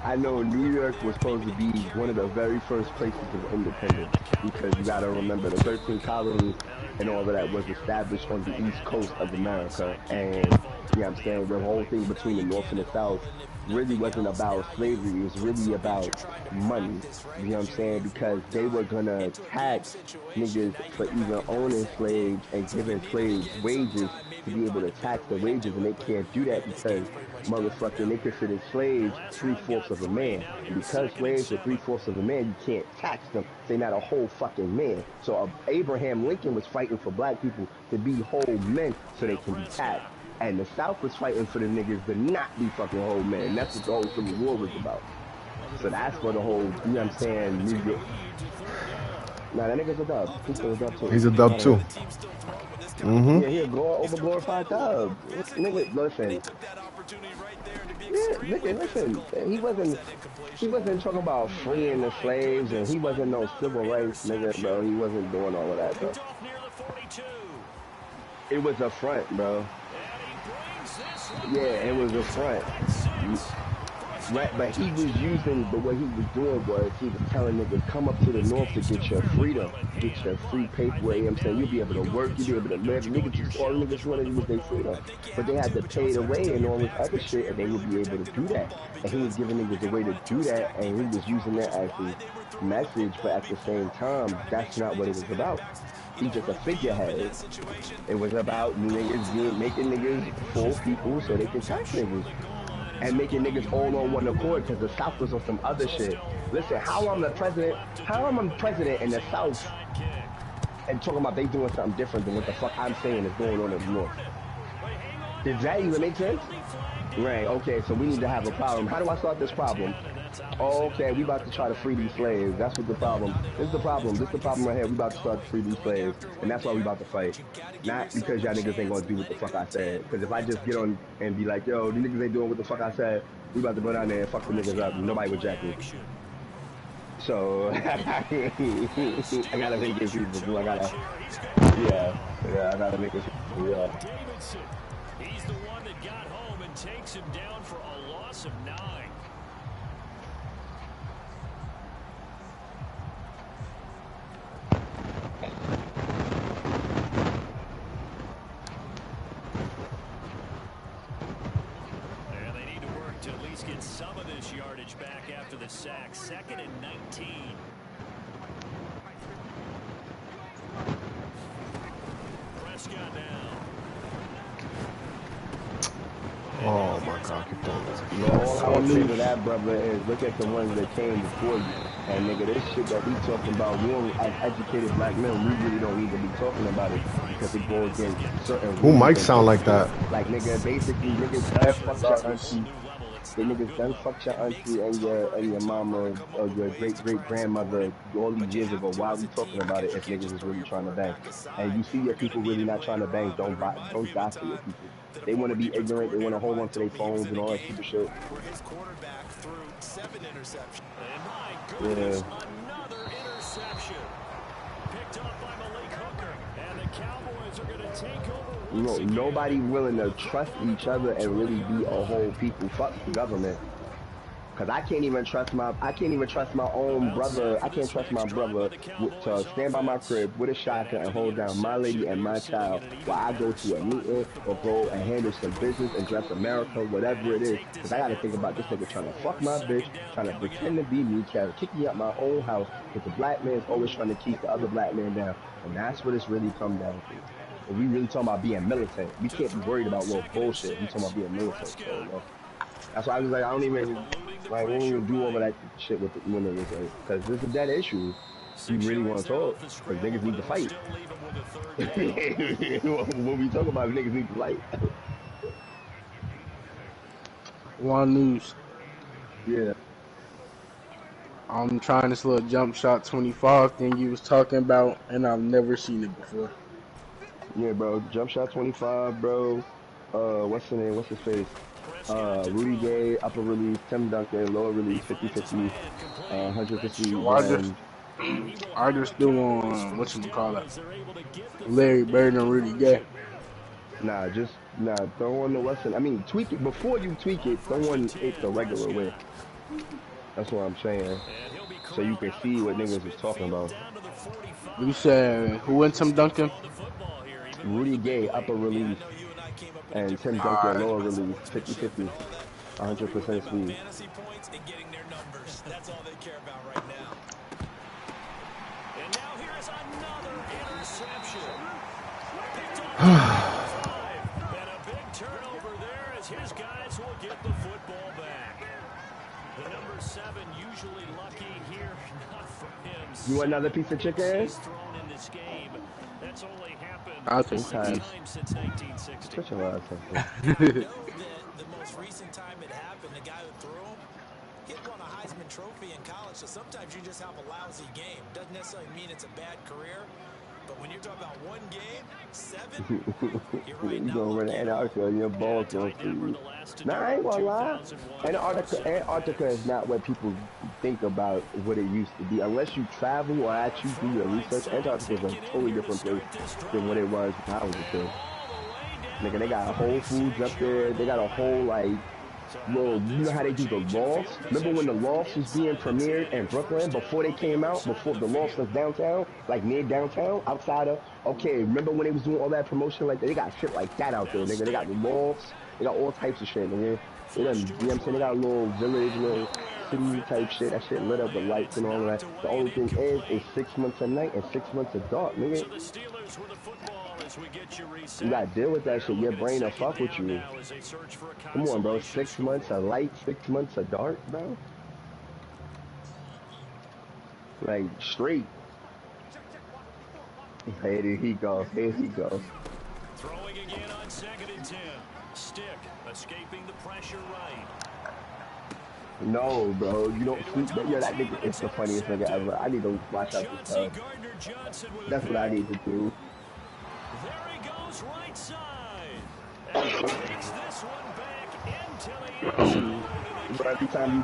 I know New York was supposed to be one of the very first places of independence because you got to remember the 13 colonies and all of that was established on the east coast of America. And, you know what I'm saying, the whole thing between the North and the South really wasn't about slavery. It was really about money. You know what I'm saying? Because they were going to tax niggas for even owning slaves and giving slaves wages to be able to tax the wages. And they can't do that because motherfucking they considered slaves 3/4 of a man, and because slaves were 3/4 of a man, you can't tax them. They're not a whole fucking man. So Abraham Lincoln was fighting for black people to be whole men so they can be taxed, and the South was fighting for the niggas to not be fucking whole men. And that's what the whole Civil War was about. So that's what the whole, you know what I'm saying, New York. Nah, that nigga's a dub. He's a dub too. He's a dub too. Yeah, he a overglorified dub. Nigga, listen. Yeah, nigga, listen. He wasn't talking about freeing the slaves, and he wasn't no civil rights nigga, bro. He wasn't doing all of that, bro. It was a front, bro. Yeah, it was a front. Right, but he was using, the way he was doing was, he was telling niggas, come up to the north to get your freedom, get your free paper, you know what I'm saying? You'll be able to work, you'll be able to live. Niggas just, all niggas wanted was their freedom. But they had to pay the way and all this other shit, and they would be able to do that. And he was giving niggas a way to do that, and he was using that as his message, but at the same time, that's not what it was about. He's just a figurehead. It was about niggas making niggas full people so they can tax niggas. And making niggas all on one accord because the South was on some other shit. Listen, how am I president in the South and talking about they doing something different than what the fuck I'm saying is going on in the North? Does that even make sense? Right, okay, so we need to have a problem. How do I start this problem? Oh, okay, we about to try to free these slaves. That's what the problem. This is the problem. This is the problem right here. We about to start to free these slaves. And that's why we about to fight. Not because y'all niggas ain't gonna do what the fuck I said. Because if I just get on and be like, yo, these niggas ain't doing what the fuck I said, we about to go down there and fuck the niggas up. Nobody would jack me. So, I gotta make it feasible. I gotta make it feasible, yeah. He's the one that got home and takes him down for a loss of 9. And they need to work to at least get some of this yardage back after the sack. 2nd and 19. Prescott now. Oh my God, get that. All I say to that, brother, is look at the ones that came before you. And nigga, this shit that we talking about, we don't, as educated black men, we really don't need to be talking about it because it goes against certain. Who might sound like that? Like nigga, basically niggas done fucked your auntie. The niggas done fucked your auntie and your mama or your great grandmother all these years ago. Why are we talking about it if niggas is really trying to bang? And you see your people really not trying to bang, don't die for your people. They want to be ignorant. They want to hold on to their phones and all that stupid shit. Where his quarterback threw 7 interceptions. And my goodness, another interception. Picked up by Malik Hooker. And the Cowboys are going to take over. You know, nobody willing to trust each other and really be a whole people. Fuck the government. Cause I can't even trust my own brother. I can't trust my brother to stand by my crib with a shotgun and hold down my lady and my child while I go to a meeting or go and handle some business and dress America, whatever it is. Cause I gotta think about this nigga trying to fuck my bitch, trying to pretend to be me, trying to kick me out my own house. Cause the black man's always trying to keep the other black man down, and that's what it's really come down to. If we really talking about being militant, we can't be worried about little bullshit. We talking about being militant. So, you know? That's why I was like, I don't even do all of that shit with the women, because this is a dead issue. You really want to talk, because niggas need to fight. When we talk about niggas need to fight. One news. Yeah. I'm trying this little jump shot 25 thing you was talking about, and I've never seen it before. Yeah, bro. Jump shot 25, bro. What's the name? What's his face? Rudy Gay, upper release, Tim Duncan, lower release, 50-50, 150. I just do on whatchamacallit, Larry Bird and Rudy Gay. Nah, throw on the Western. I mean, tweak it before you tweak it. Throw on it the regular way. That's what I'm saying. So you can see what niggas is talking about. You said who went some dunking? Rudy Gay, upper release, and Tim Duncan, lower release, 50-50, 100% speed. Fantasy points and getting their numbers. That's all they care about right now. And now here is another interception. Picked off and a big turnover there as his guys will get the football back. The number 7 usually lucky here, not for him. You want another piece of chicken? He's thrown in this game. That's only happened I'll take 6 times since 1960. Such a lot of I know that the most recent time it happened, the guy who threw him, he had won a Heisman Trophy in college, so sometimes you just have a lousy game. Doesn't necessarily mean it's a bad career, but when you're talking about one game, 7, you're right. You go over to Antarctica and your balls go through. Nah, I ain't gonna lie. Antarctica is not what people think about what it used to be. Unless you travel or actually do your research, Antarctica is a totally different place than what it was when I was a kid. Nigga, they got Whole Foods up there. They got a whole, like, little, you know how they do the Lofts? Remember when the Lofts was being premiered in Brooklyn before they came out? Before the Lofts was downtown? Like, near downtown? Outside of? Okay, remember when they was doing all that promotion? Like, they got shit like that out there, nigga. They got the Lofts. They got all types of shit, nigga. They done, you know what I'm saying? They got a little village, little city type shit. That shit lit up with lights and all of that. The only thing is 6 months of night and 6 months of dark, nigga. You gotta deal with that shit. Your brain will fuck with you. Come on, bro. 6 months of light, 6 months of dark, bro. Like, straight. Here he goes. Here he goes. Throwing again on 2nd and 10. Stick escaping the pressure right. No, bro. You don't sleep. Yo, that nigga is the funniest nigga ever. I need to watch out this stuff. That's what I need to do. There he goes right side. And he takes this one back into the But every time you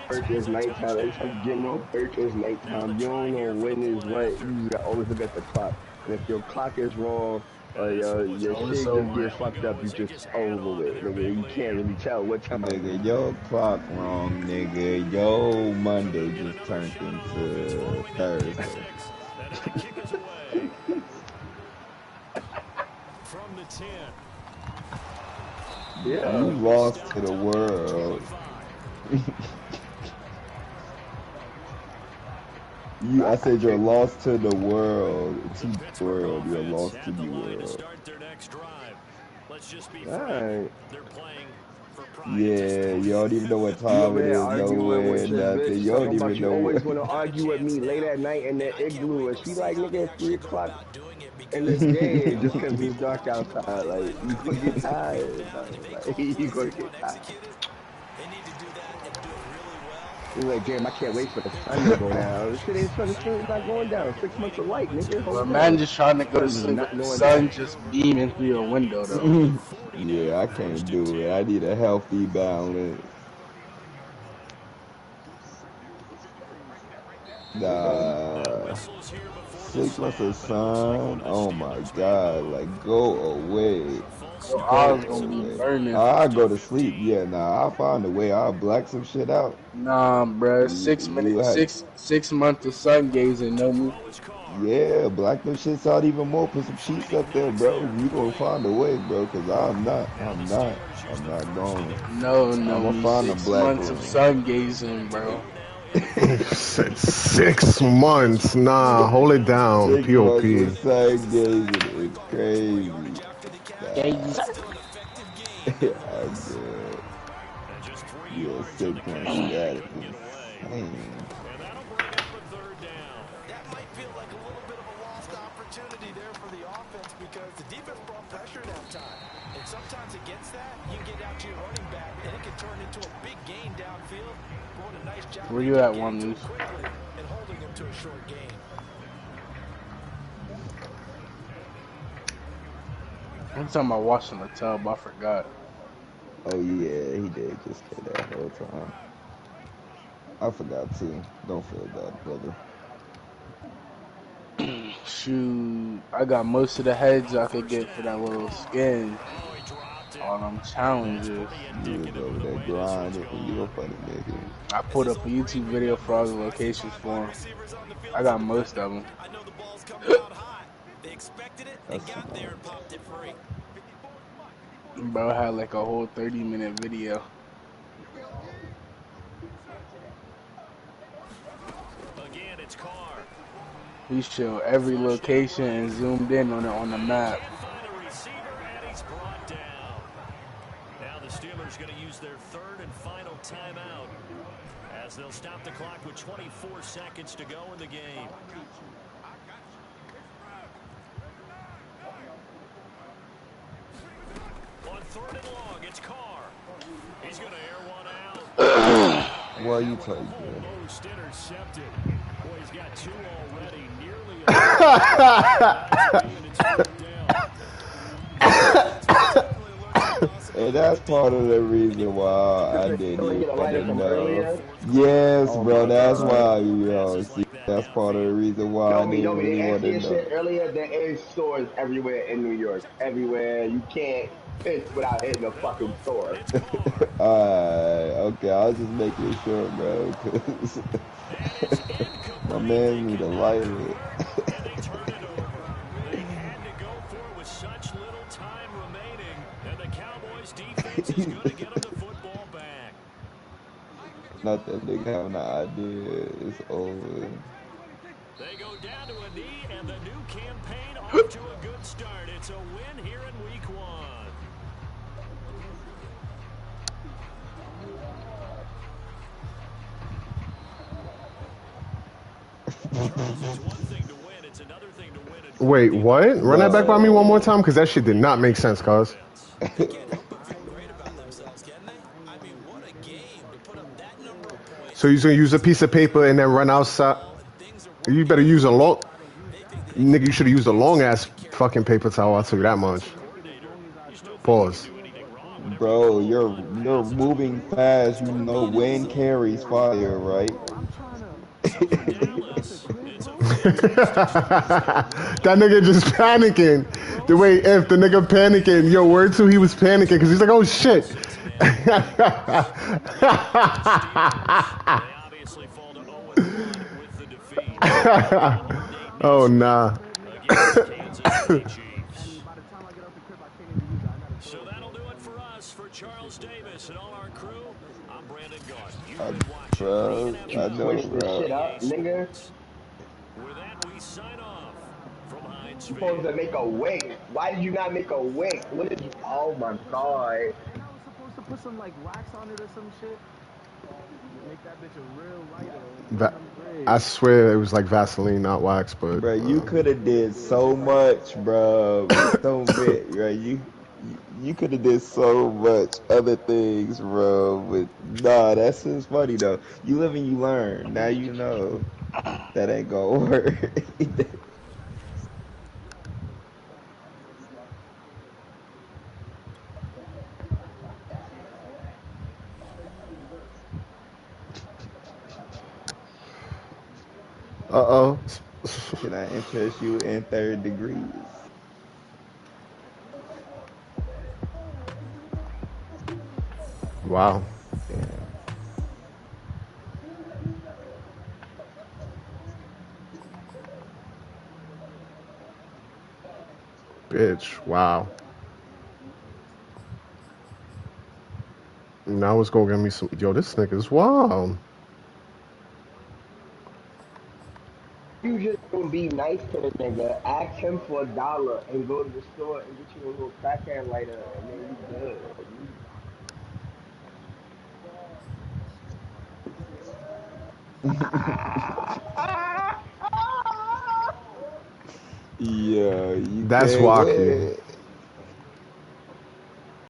perch is nighttime, every time you get no perch is nighttime. You don't know when is what. You gotta always look at the clock. And if your clock is wrong, your shit just get fucked up, you just over with, nigga. You can't really tell what time. Nigga, your clock wrong, nigga. Yo, Monday just turned into Thursday. From the 10. Yeah. You lost to the world. I said you're lost to the world. To the world. You're lost to the world. Alright. Yeah, you don't even know what time it is. Nowhere, nothing. You don't even know. You always want to argue with me late at night in the igloo. And she like, nigga, it's 3 o'clock in the day just because it's dark outside. Like, you gonna get tired. Like, you gonna get tired. He's like, damn, I can't wait for the sun to go down. This shit ain't sun, this shit is not going down. 6 months of light, nigga. Well, man just trying to go to sleep with the sun just beaming through your window, though. Yeah, I can't do it. I need a healthy balance. Nah. 6 months of sun? Oh my god, like, go away. Your eyes gonna be burning. I'll go to sleep. Yeah, nah, I'll find a way. I'll black some shit out. Nah, bruh. 6 minutes, 6 months of sun gazing, know me. Yeah, black them shits out even more. Put some sheets up there, bro. You gonna find a way, bro, because I'm not going. No, I'm gonna find a 6 black months of sun gazing, bro. 6 months, nah, hold it down, 6 POP. months of sun gazing is crazy. Gazer. I'm good. Yeah, 6 months, that is insane. Because the defense brought pressure that time. And sometimes against that, you can get out to your running back, and it can turn into a big gain downfield. Doing a nice job. Where you at, one loose? And holding him to a short gain. I'm talking about washing the tub, I forgot. Oh yeah, he did just say that whole time. I forgot too. Don't feel bad, brother. Shoot, I got most of the heads I could get for that little skin. all them challenges. You was over there grinding. You a funny nigga. I pulled up a YouTube video for all the locations for him. I got most of them. I know the ball's coming out hot. They expected it and got there and popped it free. Bro had like a whole 30-minute video. Again, it's Carr. He showed every location and zoomed in on it on the map. Now the Steelers going to use their third and final timeout as they'll stop the clock with 24 seconds to go in the game. On third and long, it's Carr. He's going to air one out. What are you talking about? Almost intercepted. Boy, he's got two already. Nearly And that's part of the reason why I didn't know. Yes, bro, that's why, you know, see, that's part of the reason why I didn't really want to know. Earlier, there is stores everywhere in New York. Everywhere. You can't pitch without hitting a fucking store. Alright, okay, I was just making sure, bro, because my man need to light it. Defense is going to get him the football back. Not that nigga having an idea. It's over. They go down to a knee, and the new campaign off to a good start. It's a win here in week 1. It's one thing to win. It's another thing to win. Wait, what? Run that back by me one more time, because that shit did not make sense, cuz. So you're gonna use a piece of paper and then run outside? You better use a long... Nigga, you should have used a long-ass fucking paper towel, I'll tell you that much. Pause. Bro, you're moving fast. You know wind carries fire, right? That nigga just panicking. The way if the nigga panicking, yo, word two, he was panicking because he's like, oh shit. Oh nah. So that'll do it for us. For Charles Davis and all our crew, I'm Brandon Gart. Bro, I know, bro. Shit up, nigga. With that, we sign off from Heinz You're supposed to make a wing. Why did you not make a wing? What did you? Oh my god. I was supposed to put some like wax on it or some shit. Make that bitch a real lighter. I swear it was like Vaseline, not wax, but... Bro, you could have did so much, bro. So bit, right? You could have did so much other things, bro. But nah, that's just funny though. You live and you learn. Now you know that ain't gonna work. Uh-oh. Can I interest you in third degrees? Wow. Damn. Bitch, wow. Now it's gonna get me some... Yo, this nigga's wild. You just gonna be nice to the nigga, ask him for $1 and go to the store and get you a little crackhead lighter and then you good. Yeah, that's wacky.